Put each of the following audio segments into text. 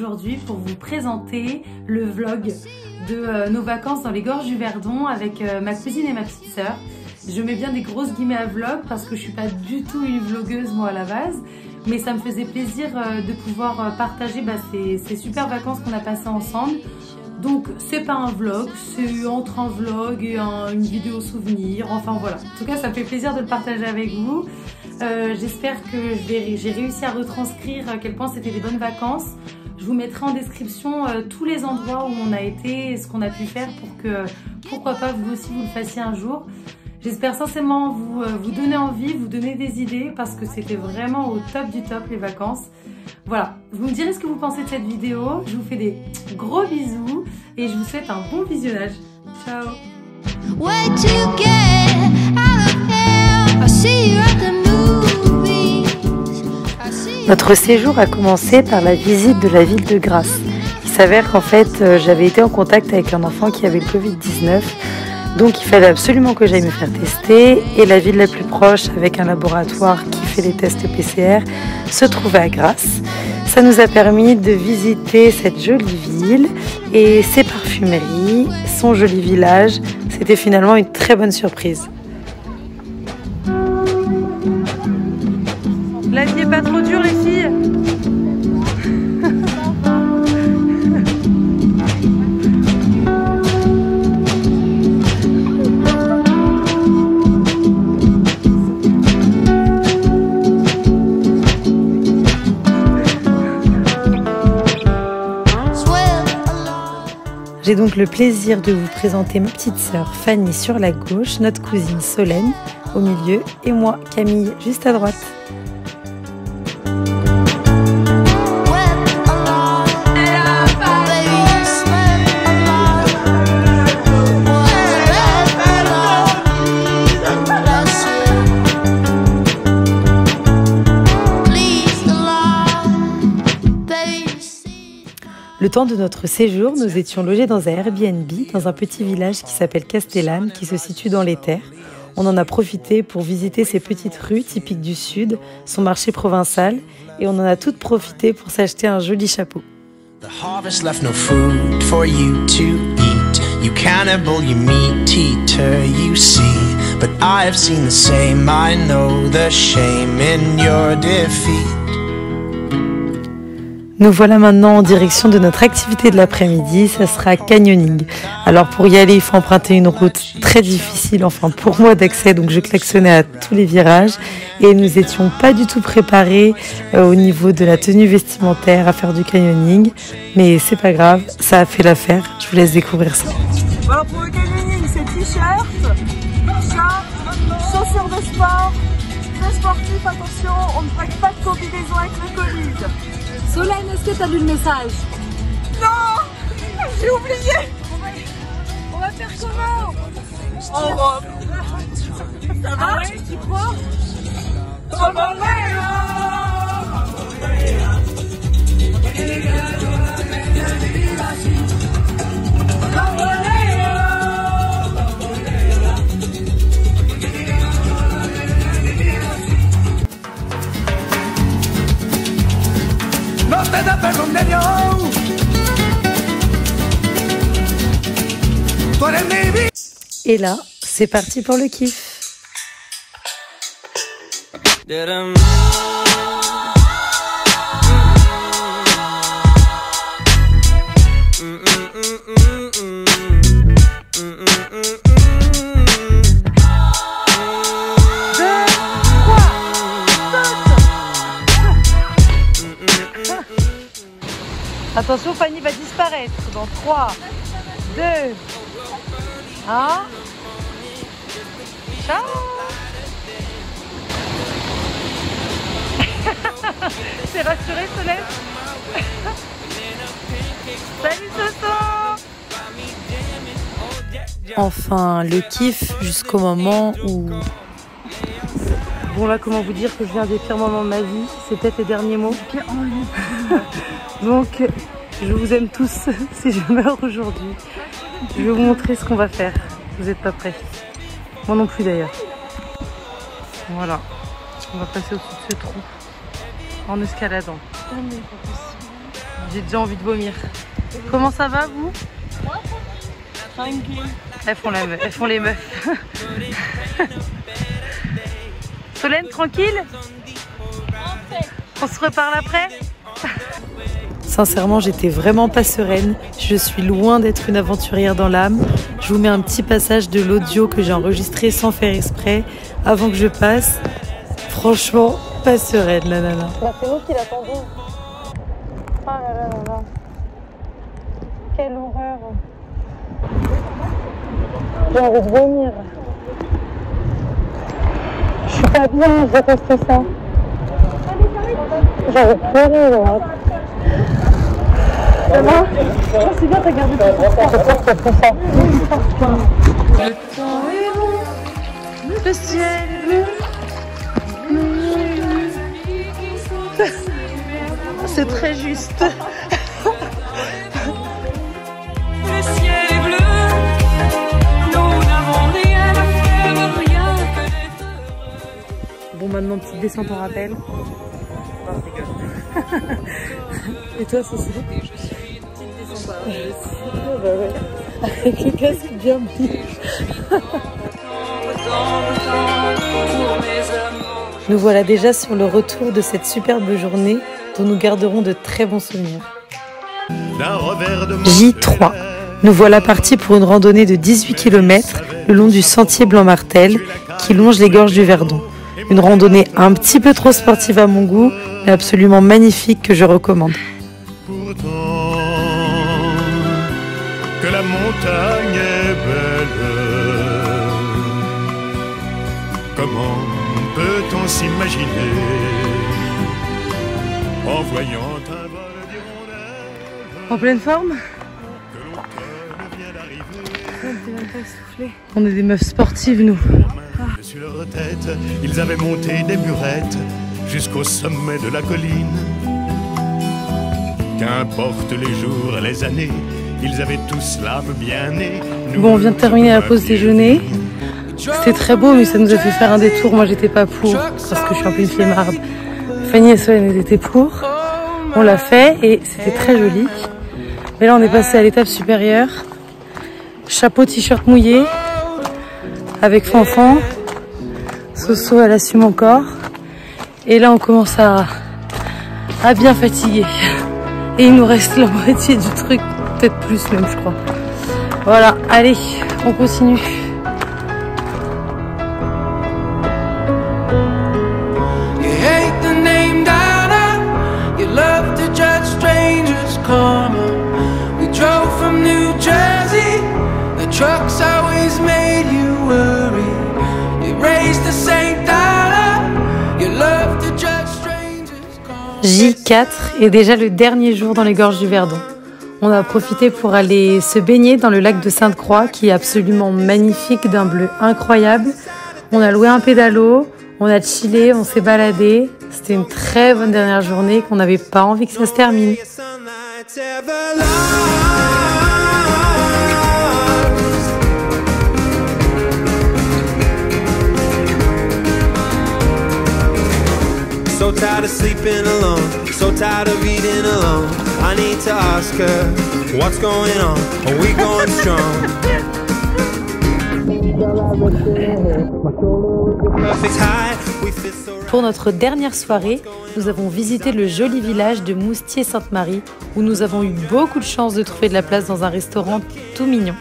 aujourd'hui pour vous présenter le vlog de nos vacances dans les gorges du Verdon avec ma cousine et ma petite sœur. Je mets bien des grosses guillemets à vlog parce que je suis pas du tout une vlogueuse moi à la base, mais ça me faisait plaisir de pouvoir partager ces super vacances qu'on a passées ensemble. Donc c'est pas un vlog, c'est entre un vlog et une vidéo souvenir, enfin voilà. En tout cas ça me fait plaisir de le partager avec vous. J'espère que j'ai réussi à retranscrire à quel point c'était des bonnes vacances. Je vous mettrai en description tous les endroits où on a été et ce qu'on a pu faire pour que, pourquoi pas, vous aussi vous le fassiez un jour. J'espère sincèrement vous donner envie, vous donner des idées parce que c'était vraiment au top du top les vacances. Voilà, vous me direz ce que vous pensez de cette vidéo. Je vous fais des gros bisous et je vous souhaite un bon visionnage. Ciao. Notre séjour a commencé par la visite de la ville de Grasse. Il s'avère qu'en fait, j'avais été en contact avec un enfant qui avait le Covid-19. Donc il fallait absolument que j'aille me faire tester. Et la ville la plus proche, avec un laboratoire qui fait les tests PCR, se trouvait à Grasse. Ça nous a permis de visiter cette jolie ville et ses parfumeries, son joli village. C'était finalement une très bonne surprise. La vie est pas trop dure les filles. J'ai donc le plaisir de vous présenter ma petite sœur Fanny sur la gauche, notre cousine Solène au milieu et moi Camille juste à droite. Le temps de notre séjour, nous étions logés dans un Airbnb, dans un petit village qui s'appelle Castellane, qui se situe dans les terres. On en a profité pour visiter ces petites rues typiques du sud, son marché provincial, et on en a toutes profité pour s'acheter un joli chapeau. The harvest left no food for you to eat. You cannibal, you meat eater, you see. But I have seen the same, I know the shame in your defeat. Nous voilà maintenant en direction de notre activité de l'après-midi, ça sera canyoning. Alors pour y aller, il faut emprunter une route très difficile, enfin pour moi d'accès, donc je klaxonnais à tous les virages et nous n'étions pas du tout préparés au niveau de la tenue vestimentaire à faire du canyoning, mais c'est pas grave, ça a fait l'affaire, je vous laisse découvrir ça. Alors pour le canyoning, c'est t-shirt, chaussures de sport, très sportif, attention, on ne pratique pas de combinaison avec le Covid. Solène, est-ce que tu as lu le message? Non, j'ai oublié. On va faire comment? En robe. Ça va, tu crois? Et là, c'est parti pour le kiff. Attention, Fanny va disparaître dans 3, 2, 1. Ciao. T'es rassurée, Solène? Salut, Soso. Enfin, le kiff jusqu'au moment où... Bon là, comment vous dire que je viens des pires moments de ma vie? C'est peut-être les derniers mots. Donc, je vous aime tous si je meurs aujourd'hui. Je vais vous montrer ce qu'on va faire. Vous n'êtes pas prêts? Moi non plus d'ailleurs. Voilà. On va passer au-dessus de ce trou en escaladant. J'ai déjà envie de vomir. Comment ça va, vous? Tranquille. Elles font les meufs. Solène, tranquille? On se reparle après? Sincèrement, j'étais vraiment pas sereine. Je suis loin d'être une aventurière dans l'âme. Je vous mets un petit passage de l'audio que j'ai enregistré sans faire exprès avant que je passe. Franchement, pas sereine, la nana. Bah, c'est nous qui l'attendons. Oh là là là là. Quelle horreur. J'ai envie de vomir. Je suis pas bien, j'ai testé ça. J'ai envie de pleurer, là. Ça va? C'est bien, t'as gardé tout ça. Le temps est long, le ciel bleu. C'est très juste. Le ciel est bleu, nous n'avons rien à faire, rien que d'être heureux. Bon, maintenant, petite descente en rappel. Et toi, Cécile? Petite descente en rappel. Avec le casque bien mis. Nous voilà déjà sur le retour de cette superbe journée dont nous garderons de très bons souvenirs. J3. Nous voilà partis pour une randonnée de 18 km le long du sentier Blanc-Martel qui longe les gorges du Verdon. Une randonnée un petit peu trop sportive à mon goût, mais absolument magnifique que je recommande. Pourtant, que la montagne est belle, comment peut-on s'imaginer en voyant un vol d'hirondelles En pleine forme? que l'automne vient d'arriver. On est des meufs sportives, nous. Sur leur tête, ils avaient monté des murettes jusqu'au sommet de la colline. Qu'importe les jours, les années, ils avaient tous l'âme bien née. Bon, on vient de terminer la pause déjeuner. C'était très beau, mais ça nous a fait faire un détour. Moi, j'étais pas pour, parce que je suis un peu une flemmarde. Fanny et Solène étaient pour. On l'a fait et c'était très joli. Mais là, on est passé à l'étape supérieure. Chapeau, t-shirt mouillé, avec Fanfan. Soso, elle assume encore. Et là, on commence à bien fatiguer. Et il nous reste la moitié du truc, peut-être plus même, je crois. Voilà, allez, on continue. You hate the name Dada, you love to judge strangers' karma. We drove from New Jersey, the trucks always made you worry. You raised the Saint Dada, you love to judge strangers' karma. J4 est déjà le dernier jour dans les gorges du Verdon. On a profité pour aller se baigner dans le lac de Sainte-Croix qui est absolument magnifique, d'un bleu incroyable. On a loué un pédalo, on a chillé, on s'est baladé. C'était une très bonne dernière journée qu'on n'avait pas envie que ça se termine. So tired of sleeping alone, so tired of eating alone. I need to ask her, what's going on? Are we going strong? Perfect high, we fit so right. Pour notre dernière soirée, nous avons visité le joli village de Moustier-Sainte-Marie où nous avons eu beaucoup de chance de trouver de la place dans un restaurant tout mignon.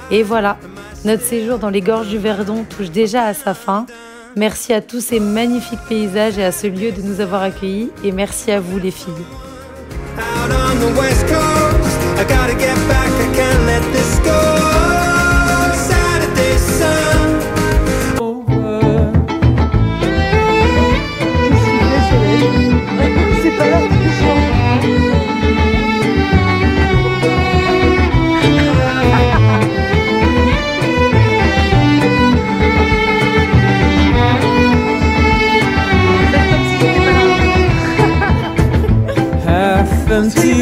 Et voilà, notre séjour dans les gorges du Verdon touche déjà à sa fin. Merci à tous ces magnifiques paysages et à ce lieu de nous avoir accueillis. Et merci à vous les filles. Out on the west coast, I gotta get back, I can't let this go. Saturday sun. C'est pas là que tu Half empty,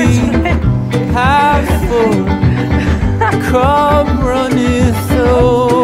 half full, come runneth over.